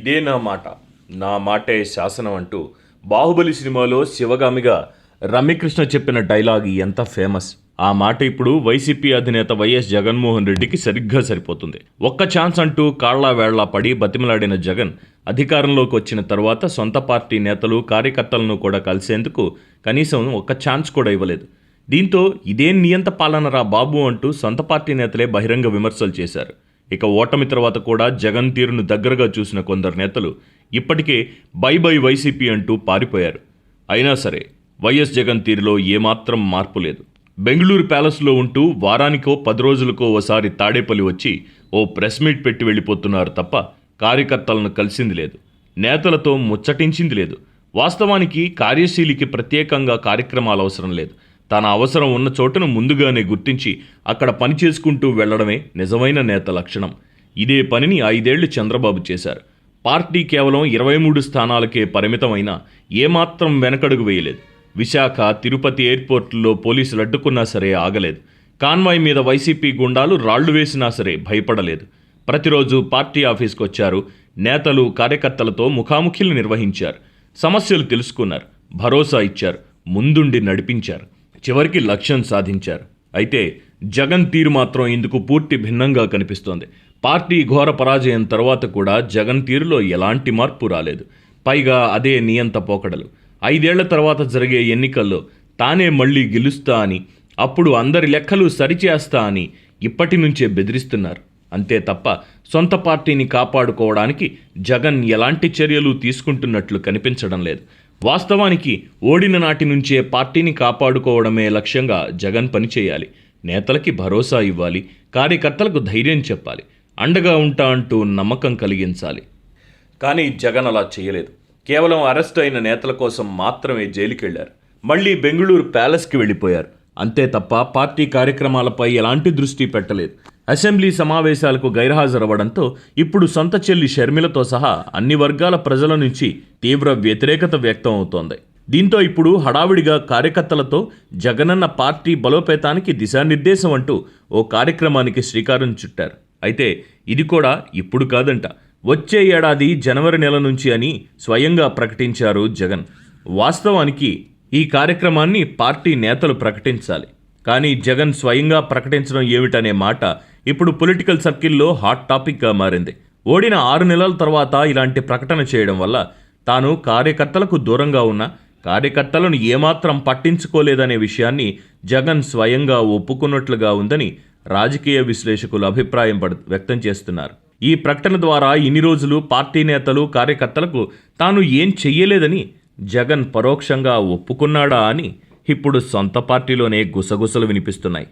ఇదే నా మాట, నా మాటే శాసనం అంటూ బాహుబలి సినిమాలో శివగామిగా రమ్యకృష్ణ చెప్పిన డైలాగ్ ఎంత ఫేమస్. ఆ మాట ఇప్పుడు వైసీపీ అధినేత వైఎస్ జగన్మోహన్ రెడ్డికి సరిగ్గా సరిపోతుంది. ఒక్క ఛాన్స్ అంటూ కాళ్లా వేళ్లా పడి బతిమలాడిన జగన్ అధికారంలోకి వచ్చిన తర్వాత సొంత పార్టీ నేతలు కార్యకర్తలను కూడా కలిసేందుకు కనీసం ఒక్క ఛాన్స్ కూడా ఇవ్వలేదు. దీంతో ఇదేం నియంత పాలనరా బాబు అంటూ సొంత పార్టీ నేతలే బహిరంగ విమర్శలు చేశారు. ఇక ఓటమి తర్వాత కూడా జగన్ తీరును దగ్గరగా చూసిన కొందరు నేతలు ఇప్పటికే బై బై వైసీపీ అంటూ పారిపోయారు. అయినా సరే వైఎస్ జగన్ తీరులో ఏమాత్రం మార్పు లేదు. బెంగళూరు ప్యాలెస్లో ఉంటూ వారానికో 10 రోజులకో ఓసారి తాడేపల్లి వచ్చి ఓ ప్రెస్ మీట్ పెట్టి వెళ్ళిపోతున్నారు తప్ప కార్యకర్తలను కలిసింది లేదు, నేతలతో ముచ్చటించింది లేదు. వాస్తవానికి కార్యశీలికి ప్రత్యేకంగా కార్యక్రమాలు అవసరం లేదు. తన అవసరం ఉన్న చోటును ముందుగానే గుర్తించి అక్కడ పని చేసుకుంటూ వెళ్లడమే నిజమైన నేత లక్షణం. ఇదే పనిని 5 ఏళ్లు చంద్రబాబు చేశారు. పార్టీ కేవలం 23 స్థానాలకే పరిమితమైన ఏమాత్రం వెనకడుగు వేయలేదు. విశాఖ, తిరుపతి ఎయిర్పోర్టుల్లో పోలీసులు అడ్డుకున్నా సరే ఆగలేదు. కాన్వాయ్ మీద వైసీపీ గుండాలు రాళ్లు వేసినా సరే భయపడలేదు. ప్రతిరోజు పార్టీ ఆఫీస్కి వచ్చారు. నేతలు కార్యకర్తలతో ముఖాముఖిలు నిర్వహించారు. సమస్యలు తెలుసుకున్నారు, భరోసా ఇచ్చారు, ముందుండి నడిపించారు, చివరికి లక్ష్యం సాధించారు. అయితే జగన్ తీరు మాత్రం ఇందుకు పూర్తి భిన్నంగా కనిపిస్తోంది. పార్టీ ఘోర పరాజయం తర్వాత కూడా జగన్ తీరులో ఎలాంటి మార్పు రాలేదు. పైగా అదే నియంత పోకడలు. 5 ఏళ్ల తర్వాత జరిగే ఎన్నికల్లో తానే మళ్లీ గెలుస్తా అని, అప్పుడు అందరి లెక్కలు సరిచేస్తా అని ఇప్పటి నుంచే బెదిరిస్తున్నారు. అంతే తప్ప సొంత పార్టీని కాపాడుకోవడానికి జగన్ ఎలాంటి చర్యలు తీసుకుంటున్నట్లు కనిపించడం లేదు. వాస్తవానికి ఓడిన నాటి నుంచే పార్టీని కాపాడుకోవడమే లక్ష్యంగా జగన్ పనిచేయాలి. నేతలకి భరోసా ఇవ్వాలి, కార్యకర్తలకు ధైర్యం చెప్పాలి, అండగా ఉంటా అంటూ నమ్మకం కలిగించాలి. కానీ జగన్ అలా చేయలేదు. కేవలం అరెస్ట్ అయిన నేతల కోసం మాత్రమే జైలుకి వెళ్లారు. మళ్ళీ బెంగళూరు ప్యాలెస్కి వెళ్ళిపోయారు. అంతే తప్ప పార్టీ కార్యక్రమాలపై ఎలాంటి దృష్టి పెట్టలేదు. అసెంబ్లీ సమావేశాలకు గైర్హాజరవ్వడంతో ఇప్పుడు సొంత చెల్లి షర్మిలతో సహా అన్ని వర్గాల ప్రజల నుంచి తీవ్ర వ్యతిరేకత వ్యక్తం అవుతోంది. దీంతో ఇప్పుడు హడావిడిగా కార్యకర్తలతో జగనన్న పార్టీ బలోపేతానికి దిశానిర్దేశం అంటూ ఓ కార్యక్రమానికి శ్రీకారం చుట్టారు. అయితే ఇది కూడా ఇప్పుడు కాదంట, వచ్చే ఏడాది జనవరి నెల నుంచి అని స్వయంగా ప్రకటించారు జగన్. వాస్తవానికి ఈ కార్యక్రమాన్ని పార్టీ నేతలు ప్రకటించాలి. కానీ జగన్ స్వయంగా ప్రకటించడం ఏమిటనే మాట ఇప్పుడు పొలిటికల్ సర్కిల్లో హాట్ టాపిక్గా మారింది. ఓడిన 6 నెలల తర్వాత ఇలాంటి ప్రకటన చేయడం వల్ల తాను కార్యకర్తలకు దూరంగా ఉన్న, కార్యకర్తలను ఏమాత్రం పట్టించుకోలేదనే విషయాన్ని జగన్ స్వయంగా ఒప్పుకున్నట్లుగా ఉందని రాజకీయ విశ్లేషకులు అభిప్రాయం వ్యక్తం చేస్తున్నారు. ఈ ప్రకటన ద్వారా ఇన్ని రోజులు పార్టీ నేతలు కార్యకర్తలకు తాను ఏం చెయ్యలేదని జగన్ పరోక్షంగా ఒప్పుకున్నాడా అని ఇప్పుడు సొంత పార్టీలోనే గుసగుసలు వినిపిస్తున్నాయి.